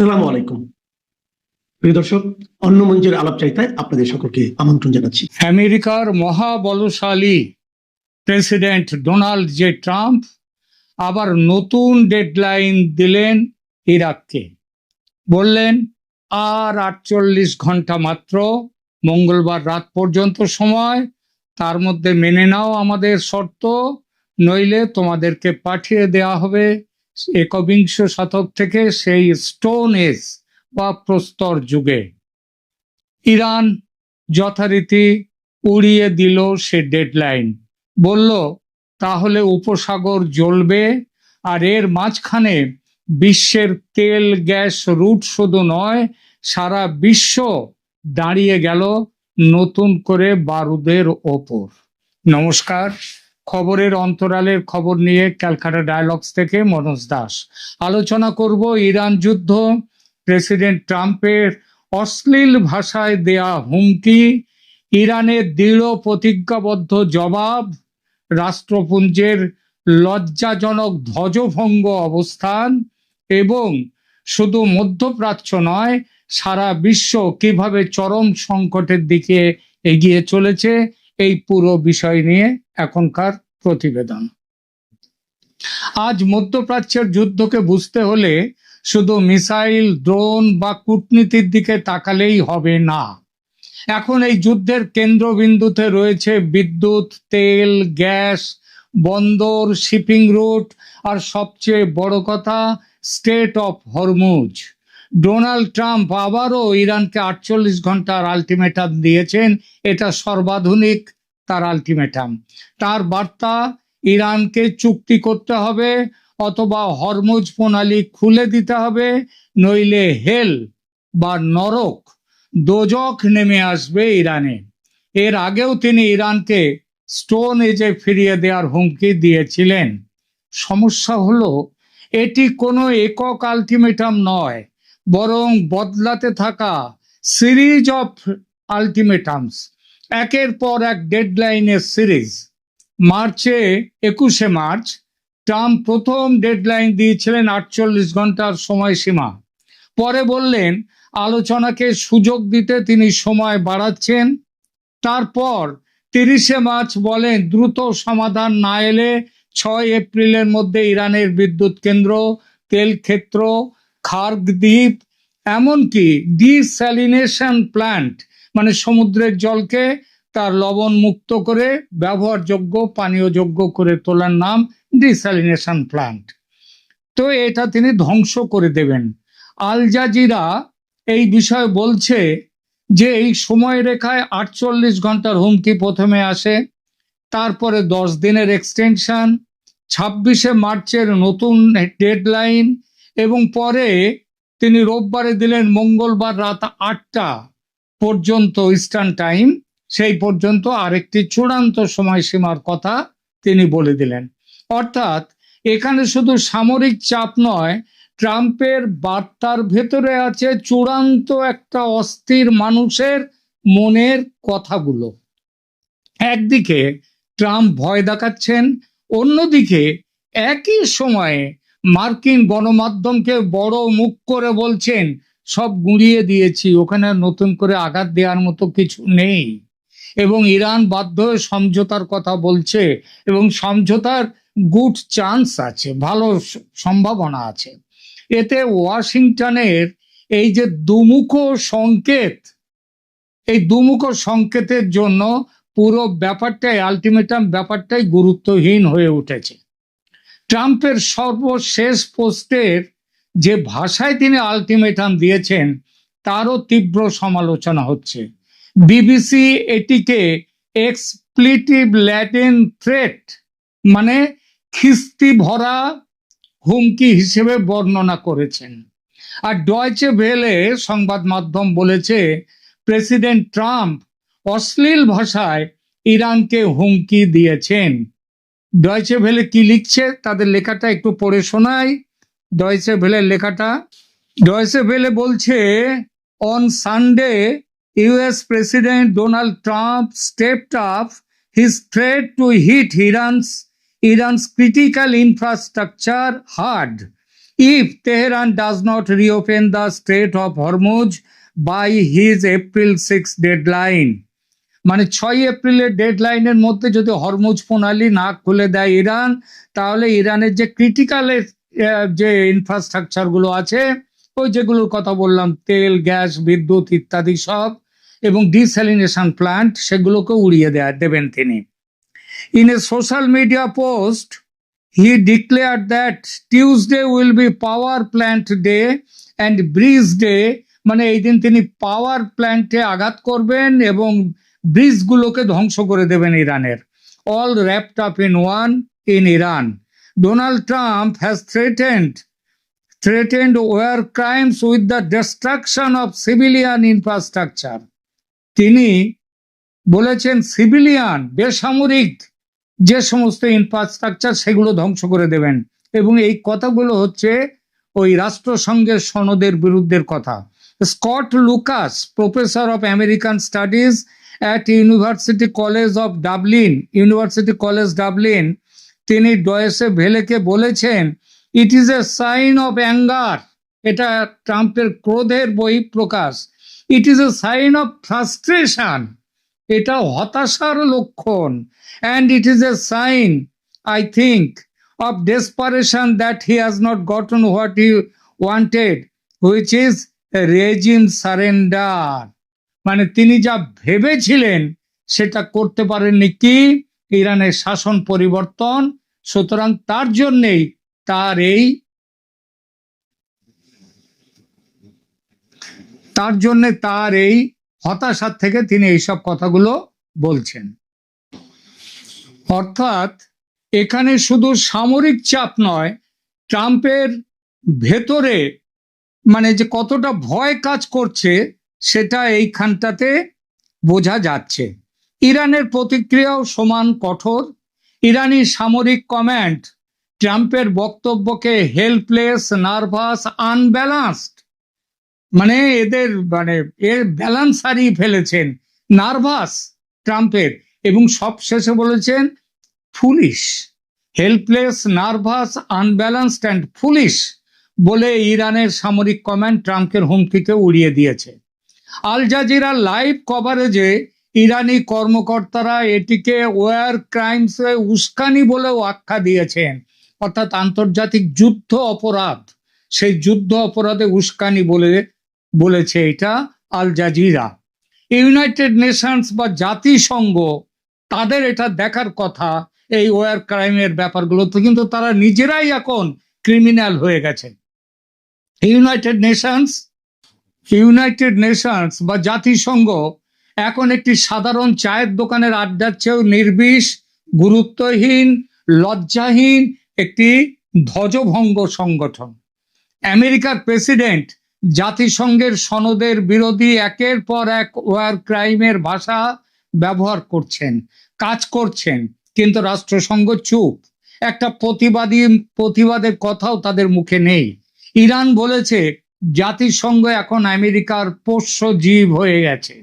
আসসালামু আলাইকুম প্রিয় দর্শক, অন্য মঞ্চের আলাপচারিতায় আপনাদের সকলকে আমন্ত্রণ জানাচ্ছি। আমেরিকার মহাবলশালী প্রেসিডেন্ট ডোনাল্ড জে ট্রাম্প আবার নতুন ডেডলাইন দিলেন ইরাককে। বললেন আর 48 ঘন্টা মাত্র, মঙ্গলবার রাত পর্যন্ত সময়, তার মধ্যে মেনে নাও আমাদের শর্ত, নইলে তোমাদেরকে পাঠিয়ে দেয়া হবে একবিংশ শতক থেকে সেই স্টোন এজ বা প্রস্তর যুগে। ইরান যথারীতি উড়িয়ে দিল সে ডেডলাইন, বলল তাহলে উপসাগর জ্বলবে, আর এর মাঝখানে বিশ্বের তেল গ্যাস রুট শুধু নয়, সারা বিশ্ব দাঁড়িয়ে গেল নতুন করে বারুদের ওপর। নমস্কার, খবরের অন্তরালের খবর নিয়ে ক্যালকাটা ডায়ালগস থেকে মনোজ দাস। আলোচনা করব ইরান যুদ্ধ, প্রেসিডেন্ট ট্রাম্পের অশ্লীল ভাষায় দেয়া হুমকি, ইরানের দৃঢ় প্রতিজ্ঞাবদ্ধ জবাব, রাষ্ট্রপুঞ্জের লজ্জাজনক ধ্বজভঙ্গ অবস্থান, এবং শুধু মধ্যপ্রাচ্য নয়, সারা বিশ্ব কিভাবে চরম সংকটের দিকে এগিয়ে চলেছে, এই পুরো বিষয় নিয়ে এখনকার প্রতিবেদন। আজ মধ্যপ্রাচ্যের যুদ্ধকে বুঝতে হলে শুধু মিসাইল, ড্রোন বা কূটনীতির দিকে তাকালেই হবে না। এখন এই যুদ্ধের কেন্দ্রবিন্দুতে রয়েছে বিদ্যুৎ, তেল, গ্যাস, বন্দর, শিপিং রুট, আর সবচেয়ে বড় কথা state of Hormuz. Donald Trump আবারও ইরানকে 48 ঘন্টার আলটিমেটাম দিয়েছেন। এটা সর্বাধুনিক তার আলটিমেটাম। তার বার্তা, ইরানকে চুক্তি করতে হবে অথবা হরমুজ প্রণালী খুলে দিতে হবে, নইলে হেল বা নরক, দোজখ নেমে আসবে ইরানে। এর আগেও তিনি ইরানকে স্টোন এজে ফিরিয়ে দেওয়ার হুমকি দিয়েছিলেন। সমস্যা হলো এটি কোনো একক আলটিমেটাম নয়, বরং বদলাতে থাকা সিরিজ অফ আলটিমেটামস, একের পর এক ডেডলাইনের সিরিজ। 21শে মার্চ ট্রাম্প প্রথম ডেডলাইন দিয়েছিলেন 48 ঘন্টার সময়সীমা। পরে বললেন আলোচনাকে সুযোগ দিতে তিনি সময় বাড়াচ্ছেন। তারপর 30শে মার্চ বলেন দ্রুত সমাধান না এলে 6 এপ্রিলের মধ্যে ইরানের বিদ্যুৎ কেন্দ্র, তেল ক্ষেত্র, খার্গ দ্বীপ, এমনকি ডিস্যালিনেশন প্ল্যান্ট মানে সমুদ্রের জলকে তার লবণ মুক্ত করে ব্যবহারযোগ্য পানীয়যোগ্য করে তোলার নাম ডিস্যালিনেশন প্ল্যান্ট। তো এটা তিনি ধ্বংস করে দেবেন। আল জাজিরা এই বিষয়ে বলছে যে এই সময়রেখায় 48 ঘন্টার হুমকি প্রথমে আসে, তারপরে 10 দিনের এক্সটেনশন, 26শে মার্চের নতুন ডেডলাইন, এবং পরে তিনি রোববারে দিলেন মঙ্গলবার রাত 8টা পর্যন্ত ইস্টার্ন টাইম, সেই পর্যন্ত আরেকটি চূড়ান্ত সময়সীমার কথা তিনি বলে দিলেন। অর্থাৎ এখানে শুধু সামরিক চাপ নয়, ট্রাম্পের বার্তার ভেতরে আছে চূড়ান্ত একটা অস্থির মানুষের মনের কথাগুলো। একদিকে ট্রাম্প ভয় দেখাচ্ছেন, অন্যদিকে একই সময়ে মার্কিন গণমাধ্যমকে বড় মুখ করে বলছেন সব গুঁড়িয়ে দিয়েছি, ওখানে নতুন করে আঘাত দেওয়ার মতো কিছু নেই, এবং ইরান বাধ্য হয়ে সমঝোতার কথা বলছে, এবং সমঝোতার গুড চান্স আছে, ভালো সম্ভাবনা আছে। এতে ওয়াশিংটনের এই যে দুমুখো সংকেত, এই দুমুখো সংকেতের জন্য পুরো ব্যাপারটাই, আলটিমেটাম ব্যাপারটাই গুরুত্বহীন হয়ে উঠেছে। ট্রাম্পের সর্বশেষ পোস্টের যে ভাষায় তিনি আলটিমেটাম দিয়েছেন তারও তীব্র সমালোচনা হচ্ছে। বিবিসি এটিকে এক্সপ্লিটিভ ল্যাটিন থ্রেট মানে খিস্তি ভরা হুমকি হিসেবে বর্ণনা করেছেন। আর ডয়েচে ভেলে সংবাদ মাধ্যম বলেছে প্রেসিডেন্ট ট্রাম্প অশ্লীল ভাষায় ইরানকে হুমকি দিয়েছেন। ডয়েচে ভেলে কি লিখছে তাদের লেখাটা একটু পড়ে শোনাই। ডয়েচে ভেলের লেখাটা, ডয়েচে ভেলে বলছে, on Sunday US President Donald Trump stepped up his threat to hit Iran's critical infrastructure hard, if Tehran does not reopen the Strait of Hormuz by his April 6 deadline. মানে 6 এপ্রিলের ডেডলাইনের মধ্যে যদি Hormuz প্রণালী না খুলে দেয় Iran, তাহলে ইরানের যে ক্রিটিক্যাল যে ইনফ্রাস্ট্রাকচার গুলো আছে, ওই যেগুলোর কথা বললাম, তেল, গ্যাস, বিদ্যুৎ ইত্যাদি সব, এবং ডিস্যালিনেশন প্ল্যান্ট, সেগুলোকে উড়িয়ে দেবেন তিনি। In a social media post, he declared that Tuesday will be power plant day and breeze day, মানে এই দিন তিনি পাওয়ার প্ল্যান্টে আঘাত করবেন এবং ব্রিজগুলোকে ধ্বংস করে দেবেন ইরানের। All wrapped up in one in Iran. Donald Trump has threatened war crimes with the destruction of civilian infrastructure. তিনি বলেছেন সিভিলিয়ান, বেসামরিক যে সমস্ত ইনফ্রাস্ট্রাকচার, সেগুলো ধ্বংস করে দেবেন। এবং এই কথাগুলো হচ্ছে ওই রাষ্ট্রসংঘের সনদের বিরুদ্ধের কথা। Scott Lucas, professor of American studies at University College Dublin, তিনি ডয়েসে ভেলেকে বলেছেন, it is a sign of anger, এটা ট্রাম্পের ক্রোধের বহিঃপ্রকাশ। It is a sign of frustration, এটা হতাশার লক্ষণ। And it is a sign, I think, of desperation that he has not gotten what he wanted, which is regime surrender. মানে তিনি যা ভেবেছিলেন সেটা করতে পারেননি, কি ইরানের শাসন পরিবর্তন। সুতরাং তার জন্যেই তার এই হতাশার থেকে তিনি এইসব কথাগুলো বলছেন। অর্থাৎ এখানে শুধু সামরিক চাপ নয়, ট্রাম্পের ভেতরে মানে যে কতটা ভয় কাজ করছে সেটা এইখানটাতে বোঝা যাচ্ছে। ইরানের প্রতিক্রিয়াও সমান কঠোর। ইরানি সামরিক কমান্ড ট্রাম্পের বক্তব্যকে হেল্পলেস, নার্ভাস, আনব্যালান্সড, মানে এর ব্যালেন্স হারিয়ে ফেলেছেন, নার্ভাস ট্রাম্পের, এবং সব শেষে বলেছেন foolish. Helpless, nervous, unbalanced and foolish বলে ইরানের সামরিক কমান্ড ট্রাম্পের হুমকিকে উড়িয়ে দিয়েছে। আল জাজিরা লাইভ কভারেজে ইরানি কর্মকর্তারা এটিকে ওয়ার ক্রাইমস উস্কানি বলেও আখ্যা দিয়েছেন, অর্থাৎ আন্তর্জাতিক যুদ্ধ অপরাধ, সেই যুদ্ধ অপরাধে উস্কানি বলেছে এটা আল জাজিরা। ইউনাইটেড নেশনস বা জাতিসংঘ, তাদের এটা দেখার কথা এই ওয়ার ক্রাইমের ব্যাপারগুলো, তো কিন্তু তারা নিজেরাই এখন ক্রিমিনাল হয়ে গেছে। ইউনাইটেড নেশনস বা জাতিসংঘ এখন একটি সাধারণ চায়ের দোকানের আড্ডার চেয়েও নির্বিষ, গুরুত্বহীন, লজ্জাহীন একটি ধ্বজভঙ্গ সংগঠন। আমেরিকার প্রেসিডেন্ট জাতিসংঘের সনদের বিরোধী একের পর এক ওয়ার ক্রাইমের ভাষা ব্যবহার করছেন, কাজ করছেন, কিন্তু রাষ্ট্রসংঘ চুপ। একটা প্রতিবাদের কথাও তাদের মুখে নেই। ইরান বলেছে জাতিসংঘ এখন আমেরিকার পোষ্য জীব হয়ে গেছে।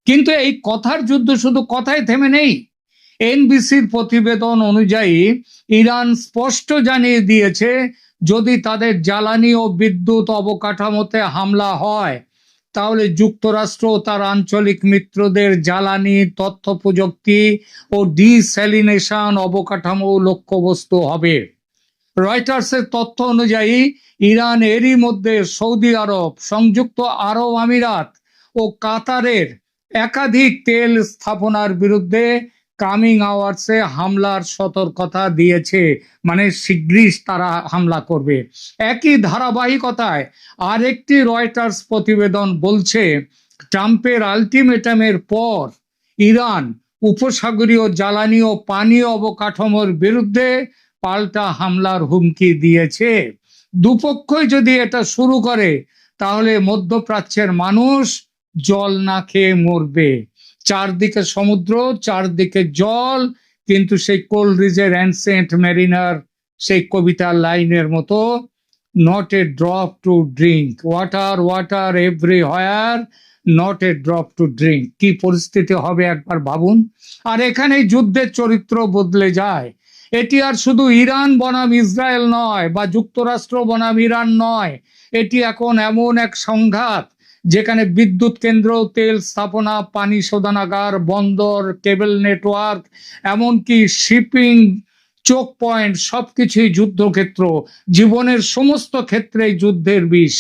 কিন্তু এই কথার যুদ্ধ শুধু কথায় থেমে নেই। এনবিসির প্রতিবেদন অনুযায়ী ইরান স্পষ্ট জানিয়ে দিয়েছে, যদি তাদের জ্বালানি ও বিদ্যুৎ অবকাঠামোতে হামলা হয়, তাহলে যুক্তরাষ্ট্র ও তার আঞ্চলিক মিত্রদের জ্বালানি, তথ্য প্রযুক্তি ও ডিস্যালিনেশন অবকাঠামো লক্ষ্যবস্তু হবে। রয়টার্সের তথ্য অনুযায়ী ইরান এরই মধ্যে সৌদি আরব, সংযুক্ত আরব আমিরাত ও কাতারের একাধিক তেল স্থাপনার বিরুদ্ধে কামিং আওয়ার্সে হামলার সতর্কতা দিয়েছে, মানে শীঘ্রই তারা হামলা করবে। একই ধারাবাহিকতায় আরেকটি রয়টার্স প্রতিবেদন বলছে, ট্রাম্পের আলটিমেটামের পর ইরান উপসাগরীয় জ্বালানি ও পানীয় অবকাঠামোর বিরুদ্ধে পাল্টা হামলার হুমকি দিয়েছে। দুপক্ষই যদি এটা শুরু করে, তাহলে মধ্যপ্রাচ্যের মানুষ জল না খেয়ে মরবে। চারদিকে সমুদ্র, চারদিকে জল, কিন্তু সেই কোলরিজের অ্যানসেন্ট মেরিনার সেই কবিতার লাইনের মতো, not a drop to drink, water water everywhere, not a drop to drink. কি পরিস্থিতি হবে একবার ভাবুন। আর এখানেই যুদ্ধের চরিত্র বদলে যায়। এটি আর শুধু ইরান বনাম ইসরায়েল নয় বা যুক্তরাষ্ট্র বনাম ইরান নয়, এটি এখন এমন এক সংঘাত যেখানে বিদ্যুৎ কেন্দ্র, তেল স্থাপনা, পানি শোধনাগার, বন্দর, কেবল নেটওয়ার্ক, এমনকি শিপিং চোক পয়েন্ট সবকিছুই যুদ্ধক্ষেত্র। জীবনের সমস্ত ক্ষেত্রেই যুদ্ধের বিষ।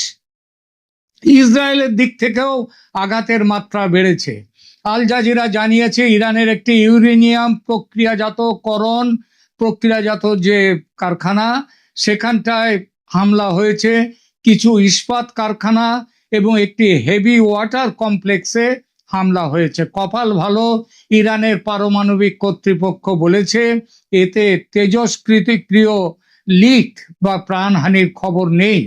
ইসরায়েলের দিক থেকেও আঘাতের মাত্রা বেড়েছে। আল জাজিরা জানিয়েছে ইরানের একটি ইউরেনিয়াম প্রক্রিয়াজাত যে কারখানা, সেখানটায় হামলা হয়েছে, কিছু ইস্পাত কারখানা এবং একটি হেভি ওয়াটার কমপ্লেক্সে হামলা হয়েছে। কপাল ভালো, ইরানের পারমাণবিক কর্তৃপক্ষ বলেছে এতে তেজস্ক্রিয় লিক বা প্রাণহানির খবর নেই।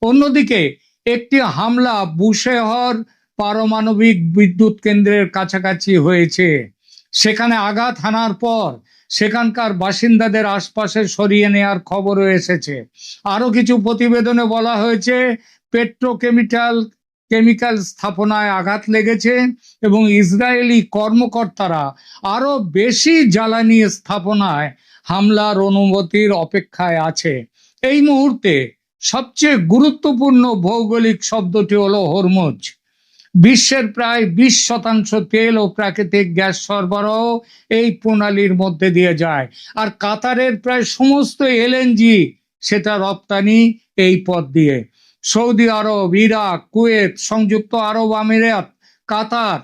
অন্যদিকে একটি হামলা বুশেহর পারমাণবিক বিদ্যুৎ কেন্দ্রের কাছাকাছি হয়েছে। সেখানে আঘাত হানার পর সেখানকার বাসিন্দাদের আশপাশে সরিয়ে নেওয়ার খবরও এসেছে। আরো কিছু প্রতিবেদনে বলা হয়েছে কেমিক্যাল স্থাপনায় আঘাত লেগেছে এবং ইসরায়েলি কর্মকর্তারা আরো বেশি জ্বালানি স্থাপনায় হামলার অনুমতির অপেক্ষায় আছে। এই মুহূর্তে সবচেয়ে গুরুত্বপূর্ণ ভৌগোলিক শব্দটি হলো হরমুজ। বিশ্বের প্রায় 20% তেল ও প্রাকৃতিক গ্যাস সরবরাহ এই প্রণালীর মধ্যে দিয়ে যায়, আর কাতারের প্রায় সমস্ত এলএনজি সেটা রপ্তানি এই পথ দিয়ে। সৌদি আরব, ইরাক, কুয়েত, সংযুক্ত আরব আমিরাত, কাতার,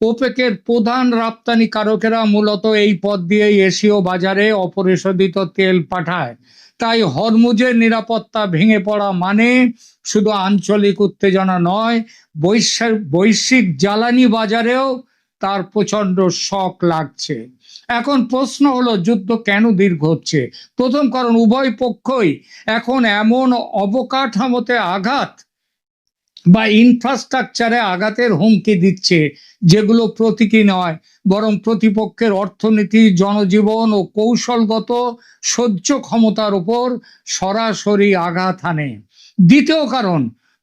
ওপেকের প্রধান রপ্তানিকারকেরা মূলত এই পথ দিয়ে এশীয় বাজারে অপরিশোধিত তেল পাঠায়। তাই হরমুজের নিরাপত্তা ভেঙে পড়া মানে শুধু আঞ্চলিক উত্তেজনা নয়, বৈশ্বিক জ্বালানি বাজারেও তার প্রচন্ড শক লাগছে। এখন প্রশ্ন হলো যুদ্ধ কেন দীর্ঘ হচ্ছে? প্রথম কারণ, উভয় পক্ষই এখন এমন অবকাঠামোতে আঘাত বা ইনফ্রাস্ট্রাকচারে আঘাতের হুমকি দিচ্ছে যেগুলো প্রতীকী নয়, বরং প্রতিপক্ষের অর্থনীতি, জনজীবন ও কৌশলগত সহ্য ক্ষমতার উপর সরাসরি আঘাত হানে। দ্বিতীয় কারণ,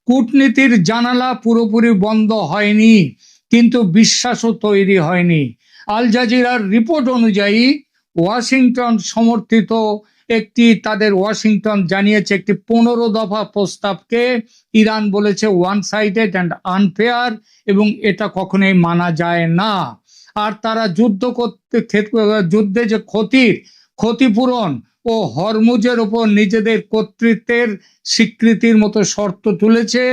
কূটনীতির জানালা পুরোপুরি বন্ধ হয়নি, কিন্তু বিশ্বাসও তৈরি হয়নি। আল জাজিরার রিপোর্ট অনুযায়ী ওয়াশিংটন সমর্থিত ওয়াশিংটন জানিয়েছে একটি 15 দফা প্রস্তাবকে ইরান বলেছে ওয়ান সাইডেড অ্যান্ড আনফেয়ার এবং এটা কখনোই মানা যায় না। আর তারা যুদ্ধে যে ক্ষতিপূরণ ও হরমুজের ওপর নিজেদের কর্তৃত্বের স্বীকৃতির মতো শর্ত তুলেছে।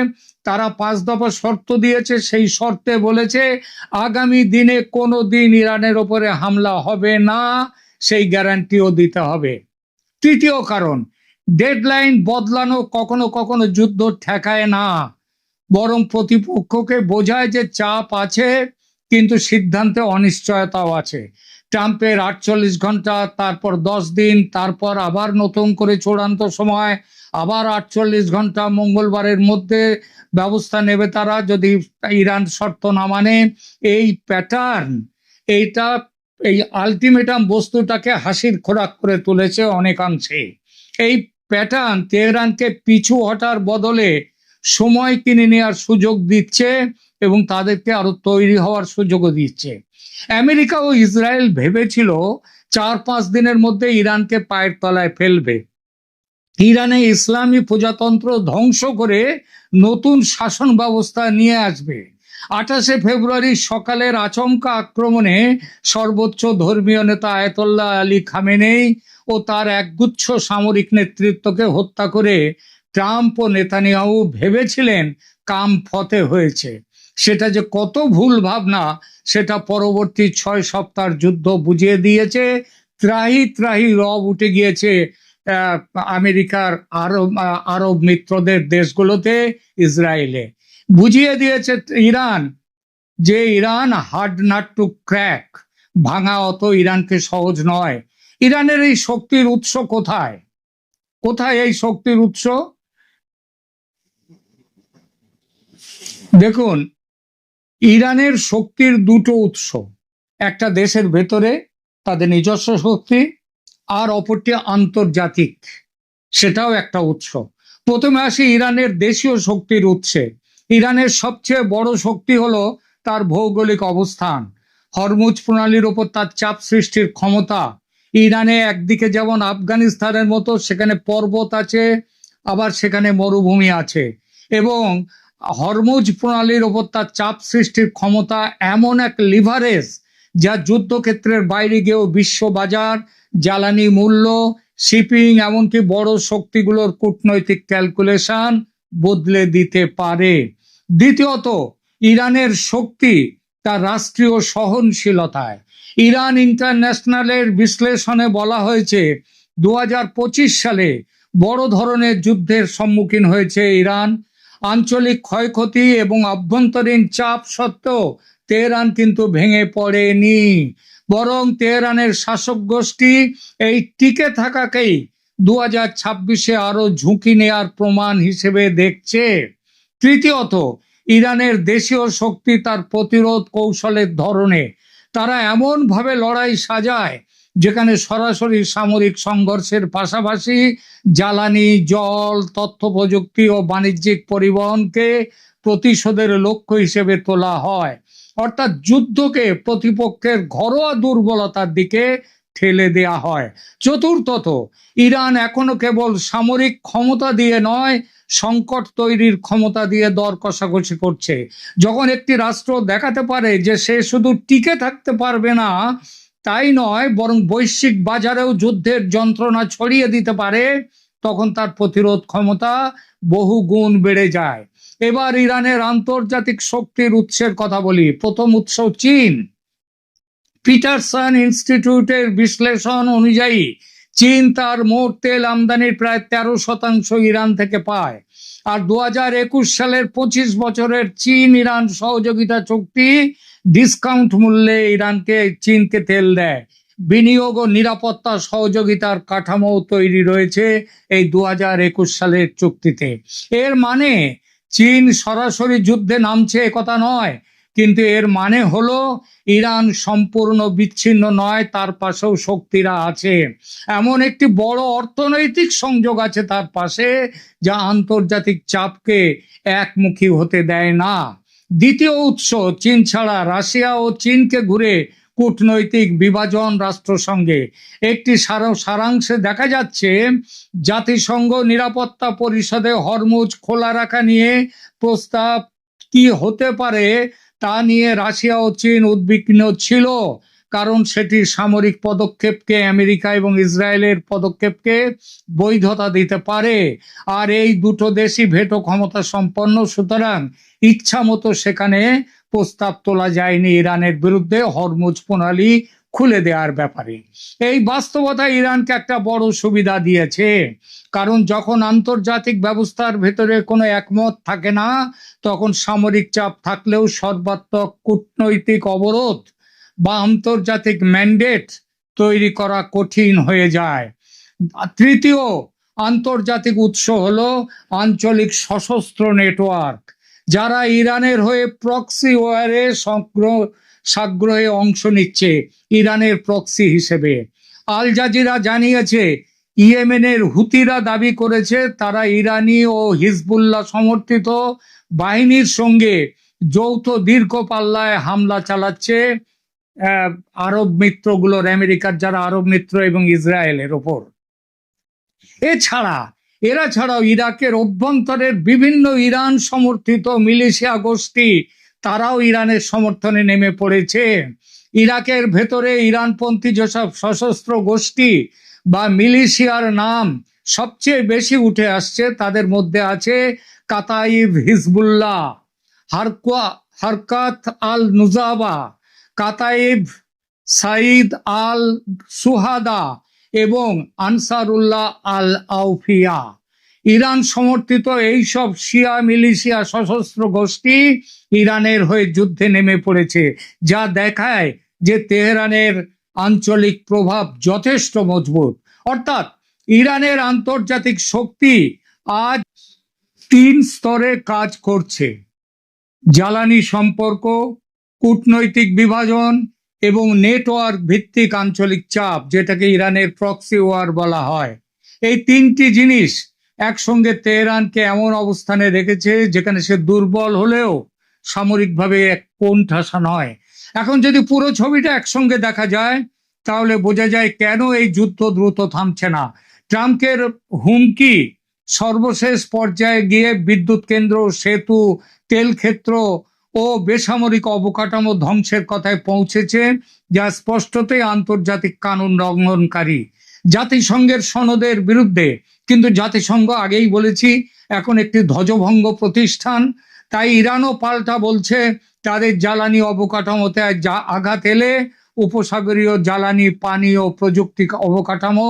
তারা 5 দফা শর্ত দিয়েছে, সেই শর্তে বলেছে আগামী দিনে কোনো দিন ইরানের ওপরে হামলা হবে না, সেই গ্যারান্টিও দিতে হবে। তৃতীয় কারণ, ডেডলাইন বদলানো কখনো কখনো যুদ্ধ ঠেকায় না, বরং প্রতিপক্ষকে বোঝায় যে চাপ আছে কিন্তু সিদ্ধান্তে অনিশ্চয়তাও আছে। ট্রাম্পের 48 ঘন্টা, তারপর 10 দিন, তারপর আবার নতুন করে চূড়ান্ত সময়, আবার 48 ঘন্টা, মঙ্গলবারের মধ্যে ব্যবস্থা নেবে তারা যদি ইরান শর্ত না মানে। এই প্যাটার্ন, এই আলটিমেটাম বস্তুটাকে হাসির খোরাক করে তুলেছে অনেকাংশে। এই প্যাটার্ন তেহরানকে পিছু হটার বদলে সময় কিনে নেওয়ার সুযোগ দিচ্ছে এবং তাদেরকে আরো তৈরি হওয়ার সুযোগও দিচ্ছে। আমেরিকা ও ইসরায়েল ভেবেছিল 4-5 দিনের মধ্যে ইরানকে পায়ের তলায় ফেলবে, ইরানে ইসলামী প্রজাতন্ত্র ধ্বংস করে নতুন শাসন ব্যবস্থা নিয়ে আসবে। 28 ফেব্রুয়ারি সকালের আচমকা আক্রমণে সর্বোচ্চ ধর্মীয় নেতা আয়াতোল্লাহ আলী খামেনেই ও তার একগুচ্ছ সামরিক নেতৃত্বকে হত্যা করে ট্রাম্প ও নেতানিয়াহু ভেবেছিলেন কাম ফতে হয়েছে। সেটা যে কত ভুল ভাবনা সেটা পরবর্তী 6 সপ্তাহের যুদ্ধ বুঝিয়ে দিয়েছে। ত্রাহি ত্রাহি রব উঠে গিয়েছে আমেরিকার আরব মিত্রদের দেশগুলোতে, ইসরায়েলে। বুঝিয়ে দিয়েছে ইরান যে Iran hard nut two crack, ভাঙা অত ইরানকে সহজ নয়। ইরানের এই শক্তির উৎস কোথায়? এই শক্তির উৎস দেখুন, ইরানের শক্তির দুটো উৎস, একটা দেশের ভেতরে তাদের নিজস্ব শক্তি, আর অপরটি আন্তর্জাতিক, সেটাও একটা উৎস। প্রথমে আসি ইরানের দেশীয় শক্তির উৎসে। ইরানের সবচেয়ে বড় শক্তি হলো তার ভৌগোলিক অবস্থান, হরমুজ প্রণালীর ওপর তার চাপ সৃষ্টির ক্ষমতা ইরানে একদিকে যেমন আফগানিস্তানের মতো সেখানে পর্বত আছে, আবার সেখানে মরুভূমি আছে, এবং হরমুজ প্রণালীর ওপর তার চাপ সৃষ্টির ক্ষমতা এমন এক লিভারেজ, যা যুদ্ধক্ষেত্রের বাইরে গিয়েও বিশ্ব বাজার, জ্বালানি মূল্য, শিপিং, এমনকি বড় শক্তিগুলোর কূটনৈতিক ক্যালকুলেশন বদলে দিতে পারে। দ্বিতীয়ত, ইরানের শক্তি তার রাষ্ট্রীয় সহনশীলতায়। ইরান ইন্টারন্যাশনালের বিশ্লেষণে বলা হয়েছে 2025 সালে বড় ধরনের যুদ্ধের সম্মুখীন হয়েছে ইরান। আঞ্চলিক ক্ষয়ক্ষতি এবং আভ্যন্তরীণ চাপ সত্ত্বেও তেহরান কিন্তু ভেঙে পড়েনি, বরং তেহরানের শাসক গোষ্ঠী এই টিকে থাকাকেই 2026-এ আরো ঝুঁকি নেয়ার প্রমাণ হিসেবে দেখছে। তৃতীয়ত, ইরানের দেশীয় শক্তি তার প্রতিরোধ কৌশলের ধরনে। তারা এমন ভাবে লড়াই সাজায় যেখানে সরাসরি সামরিক সংঘর্ষের পাশাপাশি জ্বালানি, জল, তথ্য প্রযুক্তি ও বাণিজ্যিক পরিবহনকে প্রতিশোধের লক্ষ্য হিসেবে তোলা হয়। অর্থাৎ যুদ্ধকে প্রতিপক্ষের ঘরোয়া দুর্বলতার দিকে ঠেলে দেয়া হয়। চতুর্থত, ইরান এখনো কেবল সামরিক ক্ষমতা দিয়ে নয়, সংকট তৈরির ক্ষমতা দিয়ে দর কষাকষি করছে। যখন একটি রাষ্ট্র দেখাতে পারে যে সে শুধু টিকে থাকতে পারবে না, তাই নয় বরং বৈশ্বিক বাজারেও যুদ্ধের যন্ত্রণা ছড়িয়ে দিতে পারে, তখন তার প্রতিরোধ ক্ষমতা বহু গুণ বেড়ে যায়। এবার ইরানের আন্তর্জাতিক শক্তির উৎসের কথা বলি। প্রথম উৎস চীন। পিটারসন ইনস্টিটিউটের বিশ্লেষণ অনুযায়ী চীন তার মোট তেল আমদানির প্রায় 13% ইরান থেকে পায়। আর 2021 সালের 25 বছরের চীন ইরান সহযোগিতা চুক্তি ডিসকাউন্ট মূল্যে চীনকে তেল দেয়। বিনিয়োগ ও নিরাপত্তা সহযোগিতার কাঠামো তৈরি রয়েছে এই 2021 সালের চুক্তিতে। এর মানে চীন সরাসরি যুদ্ধে নামছে একথা নয়, কিন্তু এর মানে হলো ইরান সম্পূর্ণ বিচ্ছিন্ন নয়, তার পাশেও শক্তিরা আছে। এমন একটি বড় অর্থনৈতিক সংযোগ আছে তার পাশে, যা আন্তর্জাতিক চাপকে একমুখী হতে দেয় না। দ্বিতীয় উৎস চীন ছাড়া রাশিয়া ও চীনকে ঘুরে কূটনৈতিক বিভাজন রাষ্ট্রসংঘে। একটি সারাংশে দেখা যাচ্ছে জাতিসংঘ নিরাপত্তা পরিষদে হরমুজ খোলা রাখা নিয়ে প্রস্তাব কি হতে পারে তা নিয়ে রাশিয়া ও চীন উদ্বিগ্ন ছিল, কারণ সেটি সামরিক পদক্ষেপকে, আমেরিকা এবং ইসরায়েলের পদক্ষেপকে বৈধতা দিতে পারে। আর এই দুটো দেশই ভেটো ক্ষমতা সম্পন্ন, সুতরাং ইচ্ছা মতো সেখানে প্রস্তাব তোলা যায়নি ইরানের বিরুদ্ধে হরমুজ প্রণালী খুলে দেওয়ার ব্যাপারে। এই বাস্তবতা ইরানকে একটা বড় সুবিধা দিয়েছে, কারণ যখন আন্তর্জাতিক ব্যবস্থার ভেতরে কোনো একমত থাকে না, তখন সামরিক চাপ থাকলেও সর্বাত্মক কূটনৈতিক অবরোধ বা আন্তর্জাতিক ম্যান্ডেট তৈরি করা কঠিন হয়ে যায়। তৃতীয় আন্তর্জাতিক উৎস হলো আঞ্চলিক সশস্ত্র নেটওয়ার্ক, যারা ইরানের হয়ে প্রক্সি ওয়ারে সাগ্রহে অংশ নিচ্ছে ইরানের প্রক্সি হিসেবে। আল জাজিরা জানিয়েছে ইয়েমেনের হুতিরা দাবি করেছে তারা ইরানি ও হিজবুল্লাহ সমর্থিত বাহিনীর সঙ্গে যৌথ দীর্ঘ পাল্লায় হামলা চালাচ্ছে আরব মিত্রগুলোর, আমেরিকার যারা আরব মিত্র এবং ইসরায়েলের ওপর। এরা ছাড়াও ইরাকের অভ্যন্তরের বিভিন্ন ইরান সমর্থিত মিলিশিয়া গোষ্ঠী, তারাও ইরানের সমর্থনে নেমে পড়েছে। ইরাকের ভেতরে ইরানপন্থী যেসব সশস্ত্র গোষ্ঠী বা মিলিশিয়ার নাম সবচেয়ে বেশি উঠে আসছে, তাদের মধ্যে আছে কাতাইব হিজবুল্লাহ, হারকাত আল নুজাবা, কাতাইব সাইদ আল সুহাদা এবং আনসারুল্লাহ আল আউফিয়া। ইরান সমর্থিত এইসব শিয়া মিলিশিয়া সশস্ত্র গোষ্ঠী ইরানের হয়ে যুদ্ধে নেমে পড়েছে, যা দেখায় যে তেহরানের আঞ্চলিক প্রভাব যথেষ্ট মজবুত। অর্থাৎ ইরানের আন্তর্জাতিক শক্তি আজ 3 স্তরে কাজ করছে: জ্বালানি সম্পর্ক, কূটনৈতিক বিভাজন এবং নেটওয়ার্ক ভিত্তিক আঞ্চলিক চাপ, যেটাকে ইরানের প্রক্সি ওয়ার বলা হয়। এই 3টি জিনিস একসঙ্গে তেহরানকে এমন অবস্থানে রেখেছে যেখানে সে দুর্বল হলেও সামরিকভাবে কোণঠাসা নয়। এখন যদি পুরো ছবিটা একসঙ্গে দেখা যায়, তাহলে বোঝা যায় কেন এই যুদ্ধ দ্রুত থামছে না। ট্রাম্পের হুমকি সর্বশেষ পর্যায়ে গিয়ে বিদ্যুৎ কেন্দ্র, সেতু, তেল ক্ষেত্র ও বেসামরিক অবকাঠামো ধ্বংসের কথায় পৌঁছেছে, যা স্পষ্টতই আন্তর্জাতিক কানুন লঙ্ঘনকারী, জাতিসংঘের সনদের বিরুদ্ধে। কিন্তু জাতিসংঘ, আগেই বলেছি, এখন একটি ধ্বজভঙ্গ প্রতিষ্ঠান। তাই ইরানও পাল্টা বলছে তাদের জ্বালানি অবকাঠামোতে আঘাত এলে উপসাগরীয় জ্বালানি, পানি ও প্রযুক্তি অবকাঠামো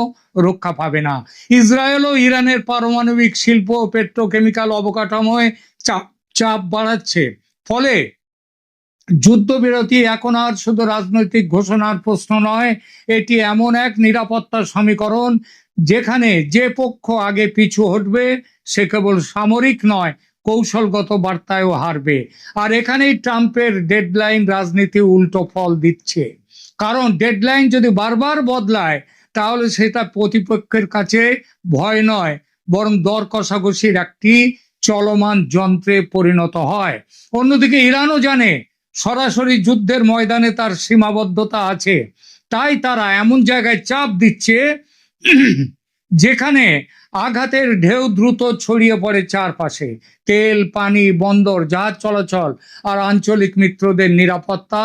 রক্ষা পাবে না। ইসরায়েলও ইরানের পারমাণবিক শিল্প ও পেট্রোকেমিক্যাল অবকাঠামোয় চাপ চাপ বাড়াচ্ছে। ফলে যুদ্ধবিরতি এখন আর শুধু রাজনৈতিক ঘোষণার প্রশ্ন নয়, এটি এমন এক নিরাপত্তা সমীকরণ যেখানে যে পক্ষ আগে পিছু হটবে সে কেবল সামরিক নয়, কৌশলগত বার্তায়ও হারবে। আর এখানেই ট্রাম্পের ডেডলাইন রাজনীতি উল্টো ফল দিচ্ছে। কারণ ডেডলাইন যদি বারবার বদলায় তাহলে সেটা প্রতিপক্ষের কাছে ভয় নয়, বরং দর কষাকষির একটি চলমান যন্ত্রে পরিণত হয়। অন্যদিকে ইরানও জানে সরাসরি যুদ্ধের ময়দানে তার সীমাবদ্ধতা আছে। তাই তারা এমন জায়গায় চাপ দিচ্ছে যেখানে আঘাতের ঢেউ দ্রুত ছড়িয়ে পড়ে চারপাশে। তেল, পানি, বন্দর, জাহাজ চলাচল আর আঞ্চলিক মিত্রদের নিরাপত্তা,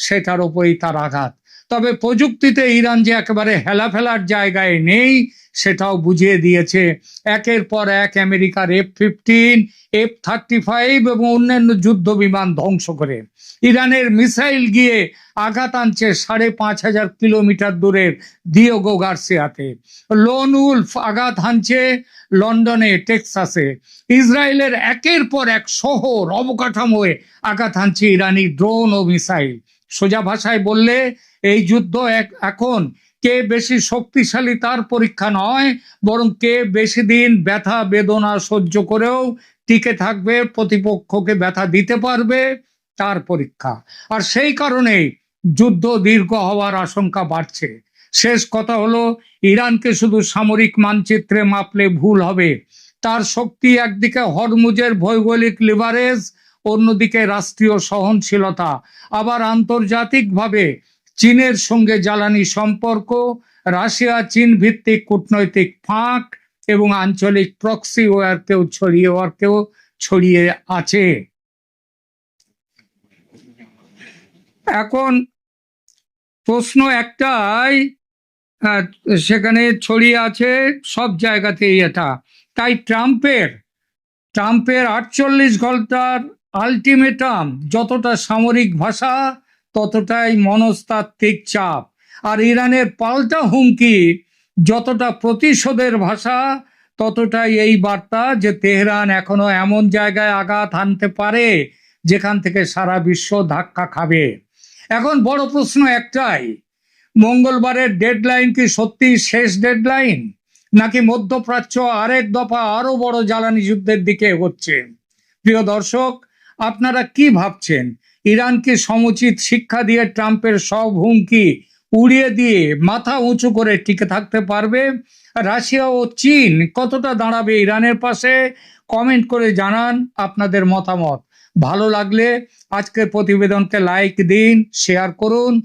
সেটার উপরই তার আঘাত। তবে প্রযুক্তিতে ইরান যে একেবারে হেলাফেলার জায়গায় নেই সেটাও বুঝিয়ে দিয়েছে একের পর এক আমেরিকার F-15, F-35 এবং অন্যান্য যুদ্ধ বিমান ধ্বংস করে। ইরানের মিসাইল গিয়ে আঘাত আনছে 5,500 কিলোমিটার দূরের দিয়েগো গার্সিয়াতে। লোন উলফ আঘাত হানছে লন্ডনে, টেক্সাসে। ইসরায়েলের একের পর এক শহর, অবকাঠামোয় আঘাত হানছে ইরানি ড্রোন ও মিসাইল। সোজা ভাষায় বললে এই যুদ্ধ এখন কে বেশি শক্তিশালী তার পরীক্ষা নয়, বরং কে বেশি দিন ব্যথা বেদনা সহ্য করেও টিকে থাকবে, প্রতিপক্ষকে ব্যথা দিতে পারবে, তার পরীক্ষা। আর সেই কারণেই যুদ্ধ দীর্ঘ হওয়ার আশঙ্কা বাড়ছে। শেষ কথা হলো, ইরানকে শুধু সামরিক মানচিত্রে মাপলে ভুল হবে। তার শক্তি একদিকে হরমুজের ভৌগোলিক লিভারেজ, অন্যদিকে রাষ্ট্রীয় সহনশীলতা, আবার আন্তর্জাতিকভাবে চীনের সঙ্গে জ্বালানি সম্পর্ক, রাশিয়া চীন ভিত্তিক কূটনৈতিক ফাঁক এবং আঞ্চলিক প্রক্সি ওয়ারকেও ছড়িয়ে আছে। এখন প্রশ্ন একটাই, সেখানে ছড়িয়ে আছে সব জায়গাতেই এটা। তাই ট্রাম্পের 48 ঘন্টার আলটিমেটাম যতটা সামরিক ভাষা ততটাই মনস্তাত্ত্বিক চাপ, আর ইরানের পাল্টা হুমকি যতটা প্রতিশোধের ভাষা ততটাই এই বার্তা যে তেহরান এখনো এমন জায়গায় আঘাত হানতে পারে যেখান থেকে সারা বিশ্ব ধাক্কা খাবে। এখন বড় প্রশ্ন একটাই, মঙ্গলবারের ডেডলাইন কি সত্যি শেষ ডেডলাইন, নাকি মধ্যপ্রাচ্য আরেক দফা আরো বড় জ্বালানি যুদ্ধের দিকে এগোচ্ছে? প্রিয় দর্শক, আপনারা কি ভাবছেন? ইরান কি সমুচিত শিক্ষা দিয়ে ট্রাম্পের সব হুমকি উড়িয়ে দিয়ে মাথা উঁচু করে টিকে থাকতে পারবে? রাশিয়া ও চীন কতটা দাঁড়াবে ইরানের পাশে? কমেন্ট করে জানান আপনাদের মতামত। ভালো লাগলে আজকের প্রতিবেদনকে লাইক দিন, শেয়ার করুন।